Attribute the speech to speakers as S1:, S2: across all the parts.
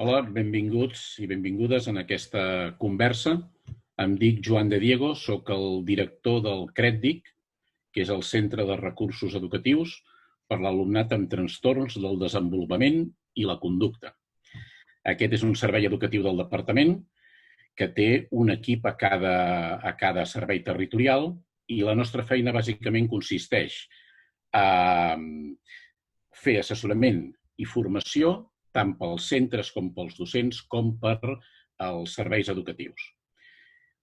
S1: Hola, benvinguts i benvingudes en aquesta conversa. Em dic Joan de Diego, soc el director del CREDDIC, que és el Centre de Recursos Educatius per a l'alumnat amb trastorns del desenvolupament i la conducta. Aquest és un servei educatiu del departament que té un equip a cada servei territorial i la nostra feina bàsicament consisteix a fer assessorament i formació tant pels centres com pels docents com per als serveis educatius.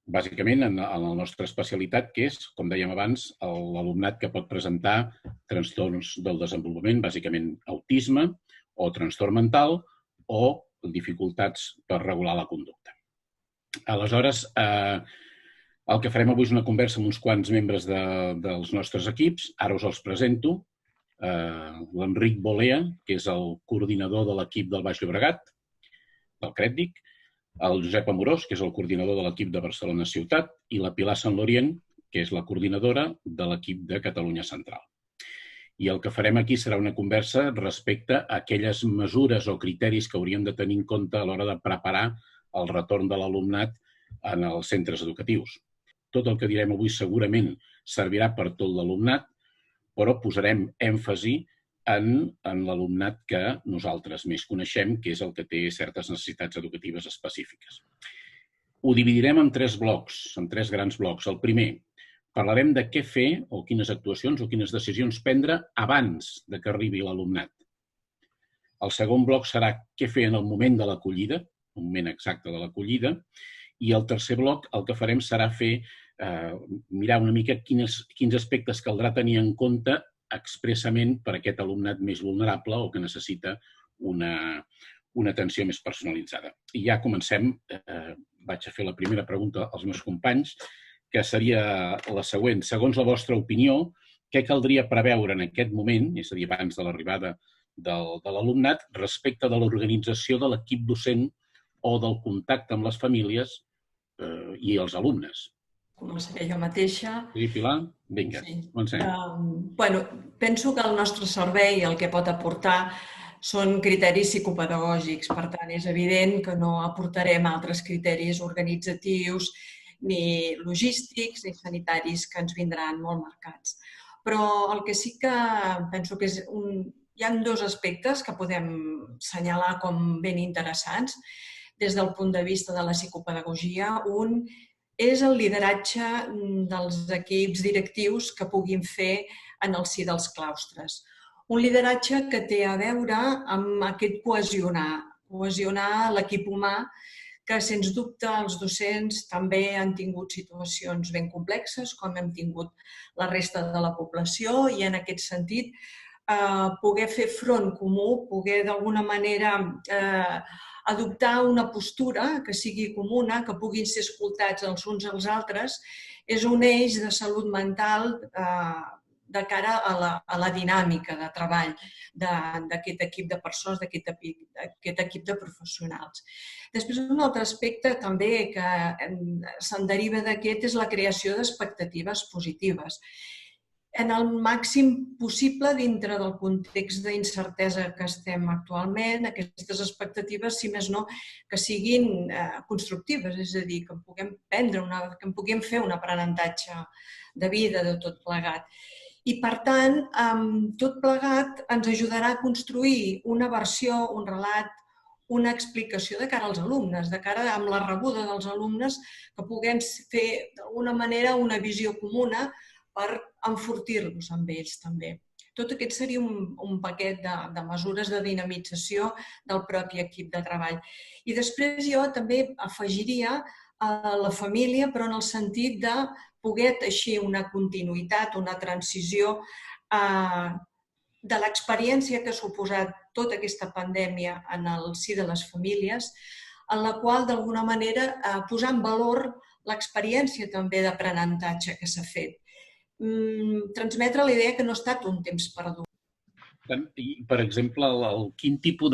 S1: Bàsicament, en la nostra especialitat, que és, com dèiem abans, l'alumnat que pot presentar trastorns del desenvolupament, bàsicament autisme o trastorn mental o dificultats per regular la conducta. Aleshores, el que farem avui és una conversa amb uns quants membres dels nostres equips. Ara us els presento. L'Enric Bolea, que és el coordinador de l'equip del Baix Llobregat, del CREDDIC, el Josep Amorós, que és el coordinador de l'equip de Barcelona Ciutat, i la Pilar Sanlorient, que és la coordinadora de l'equip de Catalunya Central. I el que farem aquí serà una conversa respecte a aquelles mesures o criteris que hauríem de tenir en compte a l'hora de preparar el retorn de l'alumnat en els centres educatius. Tot el que direm avui segurament servirà per tot l'alumnat, però posarem èmfasi en l'alumnat que nosaltres més coneixem, que és el que té certes necessitats educatives específiques. Ho dividirem en tres blocs, en tres grans blocs. El primer, parlarem de què fer o quines actuacions o quines decisions prendre abans de que arribi l'alumnat. El segon bloc serà què fer en el moment de l'acollida, el moment exacte de l'acollida, i el tercer bloc el que farem serà mirar una mica quins aspectes caldrà tenir en compte expressament per a aquest alumnat més vulnerable o que necessita una atenció més personalitzada. I ja comencem. Vaig a fer la primera pregunta als meus companys, que seria la següent. Segons la vostra opinió, què caldria preveure en aquest moment, és a dir, abans de l'arribada de l'alumnat, respecte de l'organització de l'equip docent o del contacte amb les famílies i els alumnes?
S2: Començaré jo mateixa.
S1: Sí, Pilar? Vinga, comencem.
S2: Penso que el nostre servei el que pot aportar són criteris psicopedagògics. Per tant, és evident que no aportarem altres criteris organitzatius, ni logístics, ni sanitaris, que ens vindran molt marcats. Però el que sí que penso que hi ha dos aspectes que podem assenyalar com ben interessants des del punt de vista de la psicopedagogia. Un és el lideratge dels equips directius que puguin fer en el si dels claustres. Un lideratge que té a veure amb aquest cohesionar l'equip humà, que sens dubte els docents també han tingut situacions ben complexes, com hem tingut la resta de la població, i en aquest sentit poder fer front comú, poder d'alguna manera adoptar una postura que sigui comuna, que puguin ser escoltats els uns als altres, és un eix de salut mental de cara a la dinàmica de treball d'aquest equip de persones, d'aquest equip de professionals. Després, un altre aspecte també que se'n deriva d'aquest és la creació d'expectatives positives. En el màxim possible dintre del context d'incertesa que estem actualment, aquestes expectatives, si més no, que siguin constructives, és a dir, que en puguem fer un aprenentatge de vida de tot plegat. I, per tant, tot plegat ens ajudarà a construir una versió, un relat, una explicació de cara als alumnes, de cara amb la rebuda dels alumnes, que puguem fer d'alguna manera una visió comuna per enfortir-los amb ells també. Tot aquest seria un paquet de mesures de dinamització del propi equip de treball. I després jo també afegiria la família, però en el sentit de poder teixir una continuïtat, una transició de l'experiència que ha suposat tota aquesta pandèmia en el si de les famílies, en la qual d'alguna manera posar en valor l'experiència també d'aprenentatge que s'ha fet. Transmetre la idea que no ha estat un temps perdut.
S1: Per exemple, quin tipus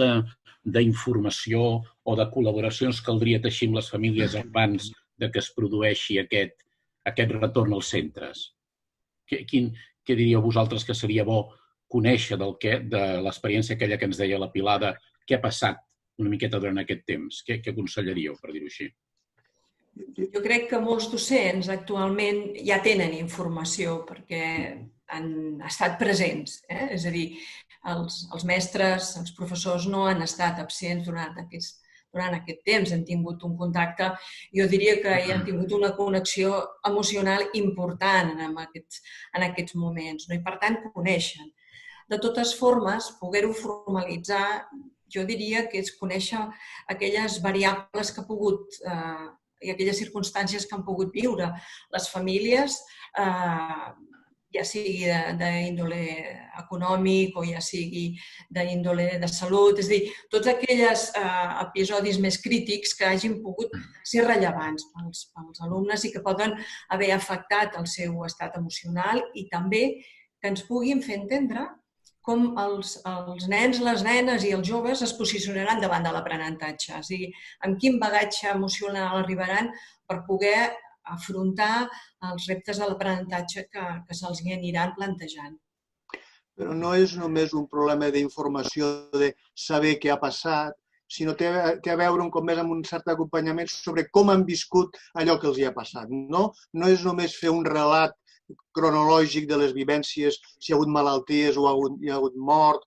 S1: d'informació o de col·laboracions caldria teixir amb les famílies abans que es produeixi aquest retorn als centres? Què diríeu vosaltres que seria bo conèixer de l'experiència aquella que ens deia la Pilar, de què ha passat una miqueta durant aquest temps? Què aconsellaríeu, per dir-ho així?
S2: Jo crec que molts docents actualment ja tenen informació perquè han estat presents. És a dir, els mestres, els professors no han estat absents durant aquest temps, han tingut un contacte, jo diria que hi han tingut una connexió emocional important en aquests moments, no? I per tant coneixen. De totes formes, poder-ho formalitzar, jo diria que és conèixer aquelles variables que ha pogut i aquelles circumstàncies que han pogut viure les famílies, ja sigui d'índole econòmic o ja sigui d'índole de salut, és a dir, tots aquells episodis més crítics que hagin pogut ser rellevants pels alumnes i que poden haver afectat el seu estat emocional i també que ens puguin fer entendre com els nens, les nenes i els joves es posicionaran davant de l'aprenentatge. És a dir, amb quin bagatge emocional arribaran per poder afrontar els reptes de l'aprenentatge que se'ls aniran plantejant.
S3: Però no és només un problema d'informació, de saber què ha passat, sinó té a veure com més amb un cert acompanyament sobre com han viscut allò que els hi ha passat. No és només fer un relat cronològic de les vivències, si hi ha hagut malalties o hi ha hagut mort,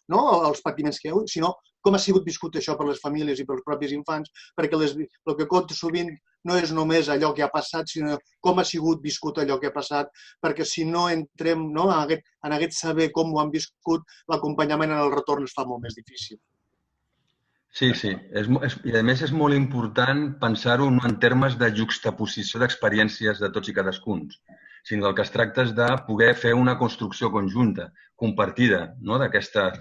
S3: no? Els patiments que hi ha hagut, sinó com ha sigut viscut això per les famílies i pels propis infants, perquè el que compta sovint no és només allò que ha passat, sinó com ha sigut viscut allò que ha passat, perquè si no entrem en aquest saber com ho han viscut, l'acompanyament en el retorn es fa molt més difícil.
S4: Sí. I a més és molt important pensar-ho no en termes de juxtaposició d'experiències de tots i cadascun, sinó del que es tracta és de poder fer una construcció conjunta, compartida, d'aquesta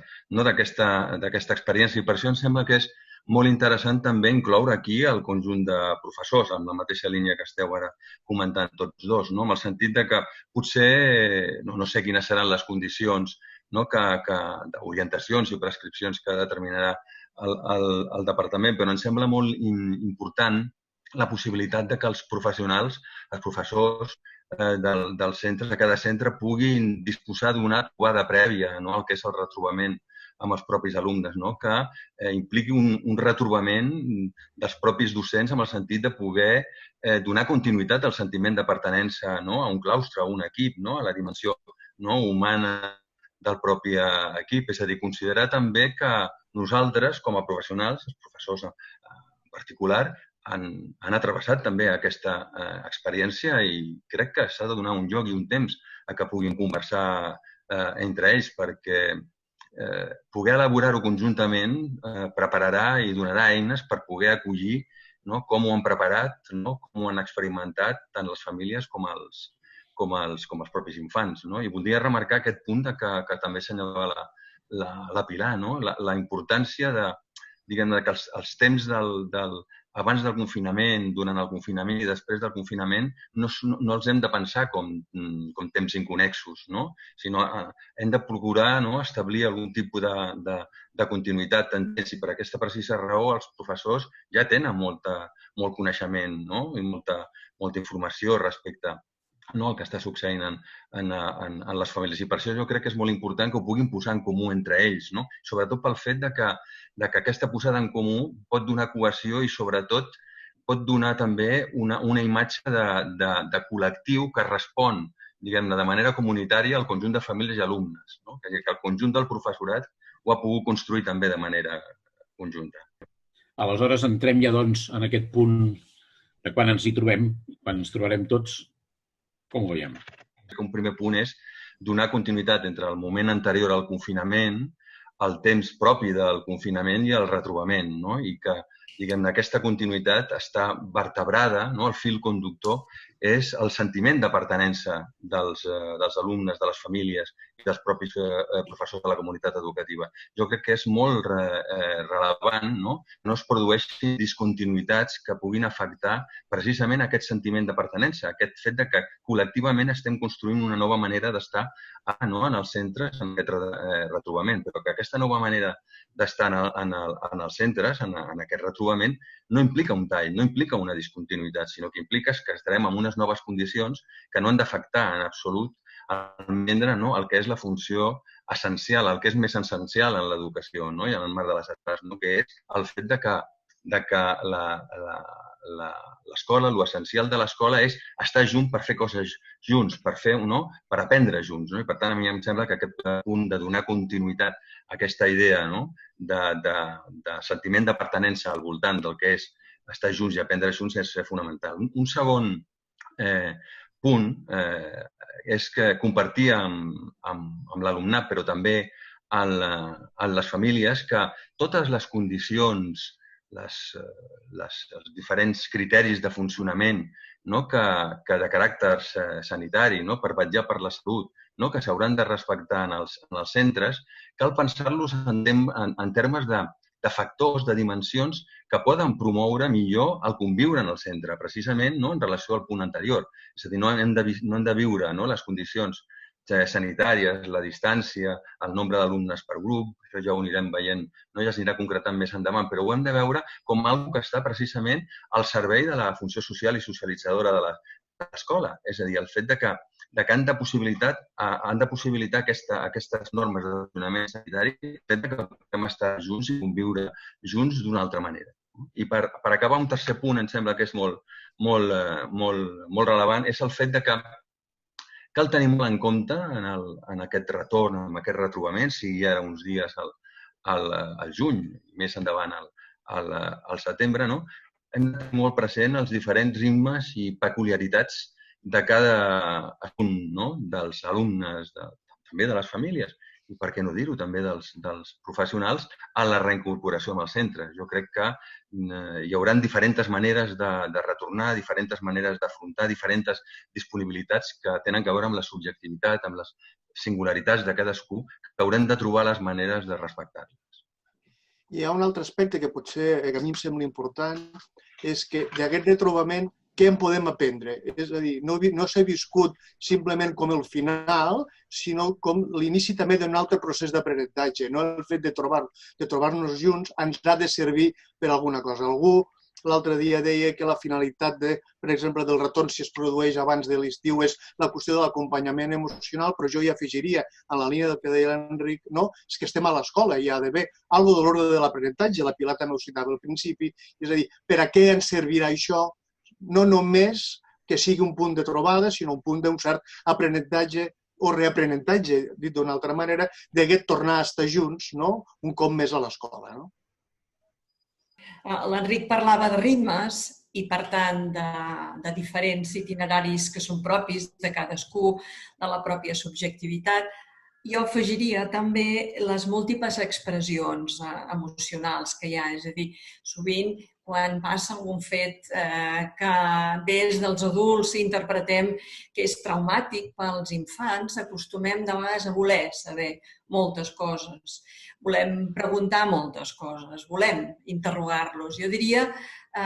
S4: experiència. I per això em sembla que és molt interessant també incloure aquí el conjunt de professors, en la mateixa línia que esteu ara comentant tots dos, amb el sentit de que potser, no sé quines seran les condicions d'orientacions i prescripcions que determinarà el departament, però em sembla molt important la possibilitat de que els professionals, els professors dels centres, de cada centre, puguin disposar d'una trobada prèvia al que és el retrobament amb els propis alumnes, que impliqui un retrobament dels propis docents amb el sentit de poder donar continuïtat al sentiment de pertinença a un claustre, a un equip, a la dimensió humana del propi equip. És a dir, considerar també que nosaltres, com a professionals, els professors en particular, han atrevessat també aquesta experiència i crec que s'ha de donar un lloc i un temps a que puguin conversar entre ells, perquè poder elaborar-ho conjuntament prepararà i donarà eines per poder acollir com ho han preparat, com ho han experimentat tant les famílies com els propis infants. I voldria remarcar aquest punt que també assenyalava la Pilar, la importància que els temps abans del confinament, durant el confinament i després del confinament no els hem de pensar com temps inconnexos, sinó hem de procurar establir algun tipus de continuïtat en temps i per aquesta precisa raó els professors ja tenen molt coneixement i molta informació respecte el que està succeint en les famílies. I per això jo crec que és molt important que ho puguin posar en comú entre ells, sobretot pel fet que aquesta posada en comú pot donar cohesió i, sobretot, pot donar també una imatge de col·lectiu que respon, diguem-ne, de manera comunitària al conjunt de famílies i alumnes, que el conjunt del professorat ho ha pogut construir també de manera conjunta.
S1: Aleshores, entrem ja doncs en aquest punt de quan ens hi trobem, quan ens trobarem tots. Com ho veiem?
S4: Un primer punt és donar continuïtat entre el moment anterior al confinament, el temps propi del confinament i el retrobament, i que, diguem-ne, aquesta continuïtat està vertebrada, el fil conductor és el sentiment de pertinença dels alumnes, de les famílies i dels propis professors de la comunitat educativa. Jo crec que és molt rellevant que no es produeixin discontinuïtats que puguin afectar precisament aquest sentiment de pertinença, aquest fet que col·lectivament estem construint una nova manera d'estar en els centres en aquest retrobament, però que aquesta nova manera d'estar en els centres, en aquest retrobament, no implica un tall, no implica una discontinuïtat, sinó que implica que estarem en unes noves condicions que no han d'afectar en absolut el que és la funció essencial, el que és més essencial en l'educació, no? I en el marc de les escoles, no? Que és el fet de que l'escola, l'essencial de l'escola és estar junts per fer coses junts, per aprendre junts. No? I per tant, a mi em sembla que aquest punt de donar continuïtat a aquesta idea, no? de sentiment de pertinença al voltant del que és estar junts i aprendre junts és fonamental. Un segon punt és que compartir amb l'alumnat, però també en les famílies, que totes les condicions, els diferents criteris de funcionament que de caràcter sanitari, per vetllar per la salut, que s'hauran de respectar en els centres, cal pensar-los en termes de factors, de dimensions que poden promoure millor el conviure en el centre, precisament en relació al punt anterior. És a dir, no hem de viure les condicions sanitàries, la distància, el nombre d'alumnes per grup, això ja ho anirem veient, ja s'anirà concretant més endavant, però ho hem de veure com una cosa que està precisament al servei de la funció social i socialitzadora de l'escola. És a dir, el fet que han de possibilitar aquestes normes de funcionament sanitari, el fet que podem estar junts i conviure junts d'una altra manera. I per acabar, un tercer punt, em sembla que és molt rellevant, és el fet que cal tenir molt en compte en aquest retorn, en aquest retrobament, sigui ara uns dies al juny, més endavant al setembre, hem de tenir molt present els diferents ritmes i peculiaritats de cada punt dels alumnes, també de les famílies, i per què no dir-ho, també dels professionals, a la reincorporació amb els centres. Jo crec que hi haurà diferents maneres de retornar, diferents maneres d'afrontar, diferents disponibilitats que tenen a veure amb la subjectivitat, amb les singularitats de cadascú, que haurem de trobar les maneres de respectar-les.
S3: Hi ha un altre aspecte que potser a mi em sembla important, és que d'aquest retrobament què en podem aprendre? És a dir, no s'ha viscut simplement com el final, sinó com l'inici també d'un altre procés d'aprenentatge. El fet de trobar-nos junts ens ha de servir per alguna cosa. Algú l'altre dia deia que la finalitat, per exemple, del retorn, si es produeix abans de l'estiu, és la qüestió de l'acompanyament emocional, però jo hi afegiria, en la línia del que deia l'Enric, és que estem a l'escola, hi ha d'haver alguna cosa de l'ordre de l'aprenentatge, la Pilar també ho citava al principi, és a dir, per a què ens servirà això? No només que sigui un punt de trobada, sinó un punt d'un cert aprenentatge o reaprenentatge, dit d'una altra manera, d'aquest tornar a estar junts un cop més a l'escola.
S2: L'Enric parlava de ritmes i, per tant, de diferents itineraris que són propis de cadascú, de la pròpia subjectivitat. Jo afegiria també les múltiples expressions emocionals que hi ha. És a dir, sovint, quan passa algun fet que des dels adults interpretem que és traumàtic pels infants, acostumem de vegades a voler saber moltes coses. Volem preguntar moltes coses, volem interrogar-los. Jo diria,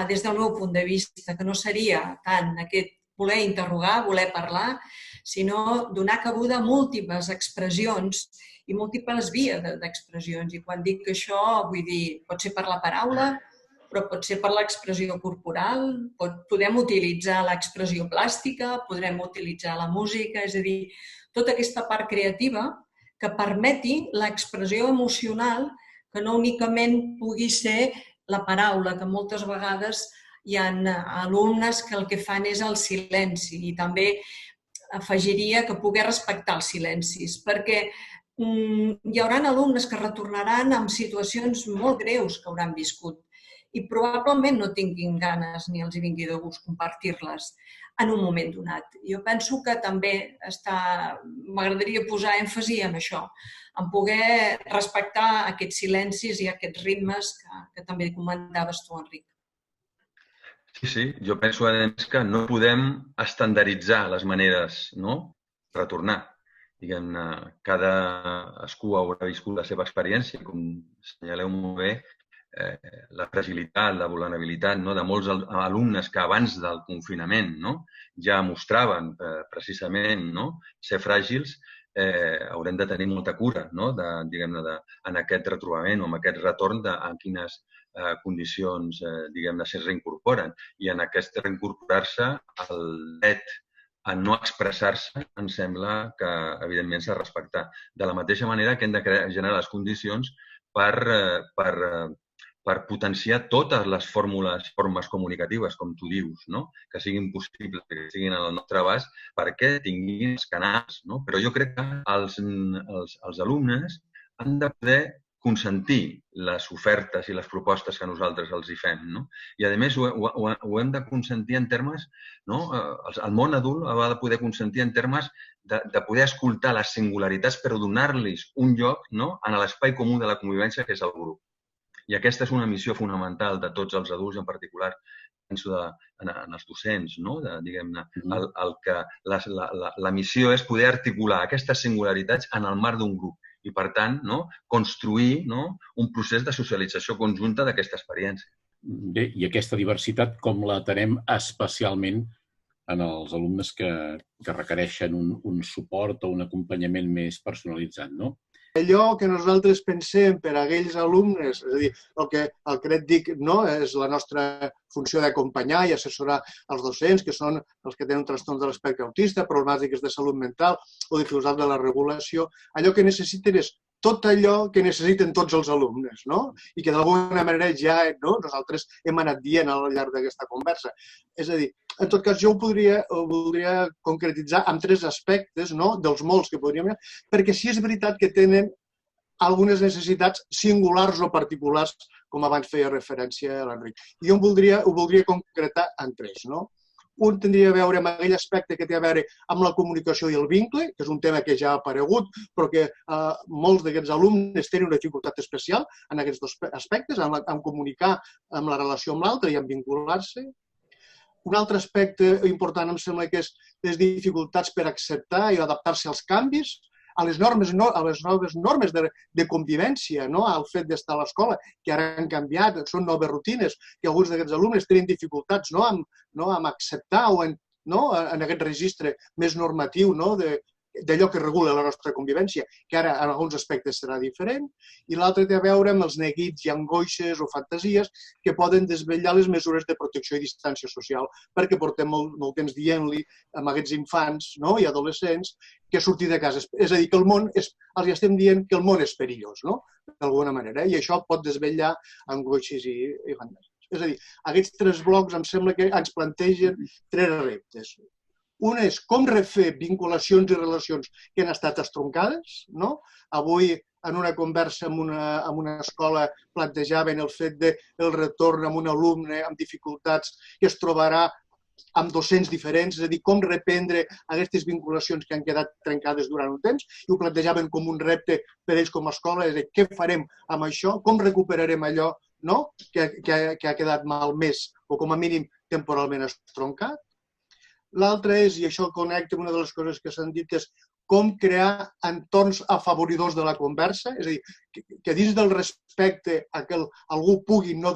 S2: des del meu punt de vista, que no seria tant aquest voler interrogar, voler parlar, sinó donar cabuda a múltiples expressions i múltiples vies d'expressions. I quan dic això, vull dir, pot ser per la paraula, però pot ser per l'expressió corporal, podem utilitzar l'expressió plàstica, podrem utilitzar la música, és a dir, tota aquesta part creativa que permeti l'expressió emocional, que no únicament pugui ser la paraula, que moltes vegades hi ha alumnes que el que fan és el silenci, i també afegiria que poder respectar els silencis, perquè hi haurà alumnes que retornaran amb situacions molt greus que hauran viscut i probablement no tinguin ganes ni els hi vingui de gust compartir-les en un moment donat. Jo penso que també m'agradaria posar èmfasi en això, en poder respectar aquests silencis i aquests ritmes que també comentaves tu, Enric.
S4: Sí, jo penso que no podem estandarditzar les maneres, de retornar. Diguem-ne, cadascú haurà viscut la seva experiència, com assenyaleu molt bé, la fragilitat, la vulnerabilitat de molts alumnes que abans del confinament ja mostraven precisament ser fràgils, haurem de tenir molta cura en aquest retrobament o en aquest retorn en quines condicions se reincorporen. I en aquest reincorporar-se el dret a no expressar-se, em sembla que, evidentment, s'ha de respectar. De la mateixa manera que hem de generar les condicions per potenciar totes les formes comunicatives, com tu dius, no? Que siguin possibles, que siguin al nostre abast, perquè tinguin els canals. No? Però jo crec que els alumnes han de poder consentir les ofertes i les propostes que nosaltres els hi fem. No? I, a més, ho hem de consentir en termes... No? El món adult ha de poder consentir en termes de poder escoltar les singularitats, però donar-los un lloc, no? En l'espai comú de la convivència, que és el grup. I aquesta és una missió fonamental de tots els adults, en particular, penso en els docents, no? Diguem-ne, la missió és poder articular aquestes singularitats en el marc d'un grup i, per tant, construir un procés de socialització conjunta d'aquesta experiència.
S1: Bé, i aquesta diversitat com la tenem especialment en els alumnes que requereixen un suport o un acompanyament més personalitzat, no?
S3: Allò que nosaltres pensem per a aquells alumnes, és a dir, el que el CREDDIC és la nostra funció d'acompanyar i assessorar els docents, que són els que tenen trastorns de l'espectre autista, problemàtiques de salut mental o dificultats de la regulació, allò que necessiten és tot allò que necessiten tots els alumnes, no? I que d'alguna manera ja nosaltres hem anat dient al llarg d'aquesta conversa. És a dir, en tot cas, jo ho voldria concretitzar amb 3 aspectes, dels molts que podríem dir, perquè sí és veritat que tenen algunes necessitats singulars o particulars, com abans feia referència l'Enric. I jo ho voldria concretar en 3, no? Un tindria a veure amb aquell aspecte que té a veure amb la comunicació i el vincle, que és un tema que ja ha aparegut, però que molts d'aquests alumnes tenen una dificultat especial en aquests 2 aspectes, en comunicar amb la relació amb l'altre i en vincular-se. Un altre aspecte important em sembla que és les dificultats per acceptar i adaptar-se als canvis, a les noves normes de convivència, al fet d'estar a l'escola, que ara han canviat, són noves rutines, que alguns d'aquests alumnes tenen dificultats amb acceptar o en aquest registre més normatiu d'allò que regula la nostra convivència, que ara en alguns aspectes serà diferent, i l'altre té a veure amb els neguits i angoixes o fantasies que poden desvetllar les mesures de protecció i distància social, perquè portem molt temps dient-li a aquests infants i adolescents que sortir de casa, és a dir, que el món, els estem dient que el món és perillós, d'alguna manera, i això pot desvetllar angoixes i fantasies. És a dir, aquests 3 blocs em sembla que ens plantegen 3 reptes. Un és com refer vinculacions i relacions que han estat estroncades. Avui, en una conversa en una escola, plantejaven el fet del retorn amb un alumne amb dificultats que es trobarà amb docents diferents, és a dir, com reprendre aquestes vinculacions que han quedat trencades durant un temps, i ho plantejaven com un repte per ells com a escola, és a dir, què farem amb això, com recuperarem allò que ha quedat malmès o com a mínim temporalment estroncat. L'altre és, i això connecta amb una de les coses que s'han dit, és com crear entorns afavoridors de la conversa, és a dir, que dins del respecte a que algú pugui no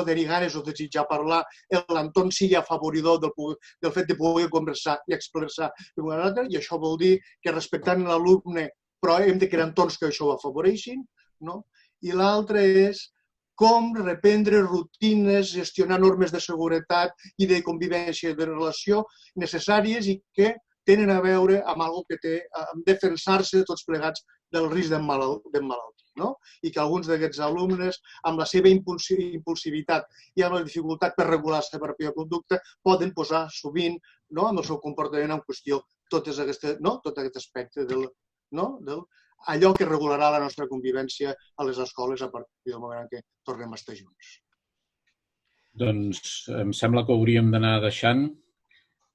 S3: tenir ganes o desitjar parlar, l'entorn sigui afavoridor del fet de poder conversar i expressar amb un altre, i això vol dir que respectant l'alumne, però hem de crear entorns que això ho afavoreixin. I l'altre és com reprendre rutines, gestionar normes de seguretat i de convivència i de relació necessàries i que tenen a veure amb alguna que té amb defensar-se tots plegats del risc d'emmalaltir. I que alguns d'aquests alumnes, amb la seva impulsivitat i amb la dificultat per regular la seva pròpia conducta, poden posar sovint amb el seu comportament en qüestió tot aquest aspecte allò que regularà la nostra convivència a les escoles a partir del moment en què tornem a estar junts.
S1: Doncs em sembla que ho hauríem d'anar deixant.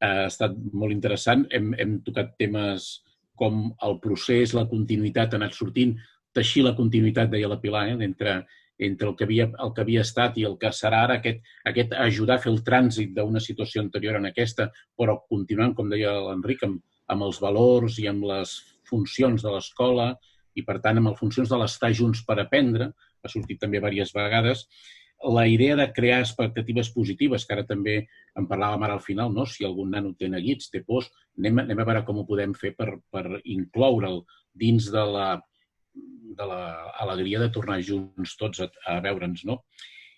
S1: Ha estat molt interessant. Hem tocat temes com el procés, la continuïtat, ha anat sortint, teixir la continuïtat, deia la Pilar, entre el que havia estat i el que serà ara, aquest ajudar a fer el trànsit d'una situació anterior en aquesta, però continuant, com deia l'Enric, amb els valors i amb les funcions de l'escola i, per tant, amb les funcions de l'estar junts per aprendre, ha sortit també diverses vegades. La idea de crear expectatives positives, que ara també en parlàvem ara al final, si algun nano té neguits, té pors, anem a veure com ho podem fer per incloure'l dins de l'alegria de tornar junts tots a veure'ns,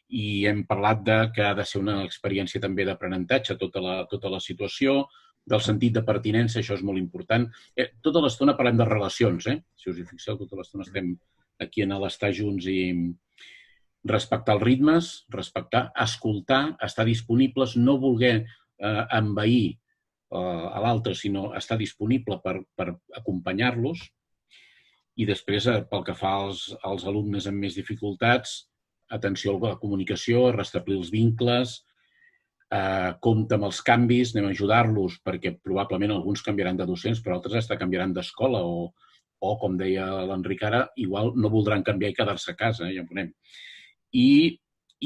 S1: I hem parlat que ha de ser una experiència també d'aprenentatge, tota la situació, del sentit de pertinença, això és molt important. Tota l'estona parlem de relacions, si us hi fixeu, tota l'estona estem aquí en l'estar junts i respectar els ritmes, respectar, escoltar, estar disponibles, no voler envair a l'altre, sinó estar disponible per acompanyar-los. I després, pel que fa als alumnes amb més dificultats, atenció a la comunicació, restablir els vincles, compte amb els canvis, anem a ajudar-los perquè probablement alguns canviaran de docents, però altres hasta canviaran d'escola o, com deia l'Enric ara, igual no voldran canviar i quedar-se a casa, ja ho veurem. I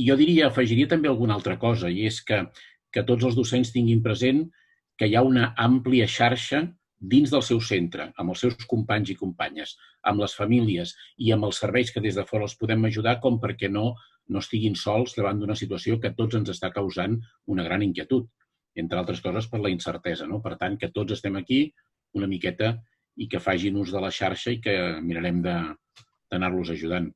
S1: jo afegiria també alguna altra cosa, i és que tots els docents tinguin present que hi ha una àmplia xarxa dins del seu centre, amb els seus companys i companyes, amb les famílies i amb els serveis que des de fora els podem ajudar, com perquè no estiguin sols davant d'una situació que a tots ens està causant una gran inquietud, entre altres coses per la incertesa. Per tant, que tots estem aquí una miqueta i que facin ús de la xarxa i que mirarem d'anar-los ajudant.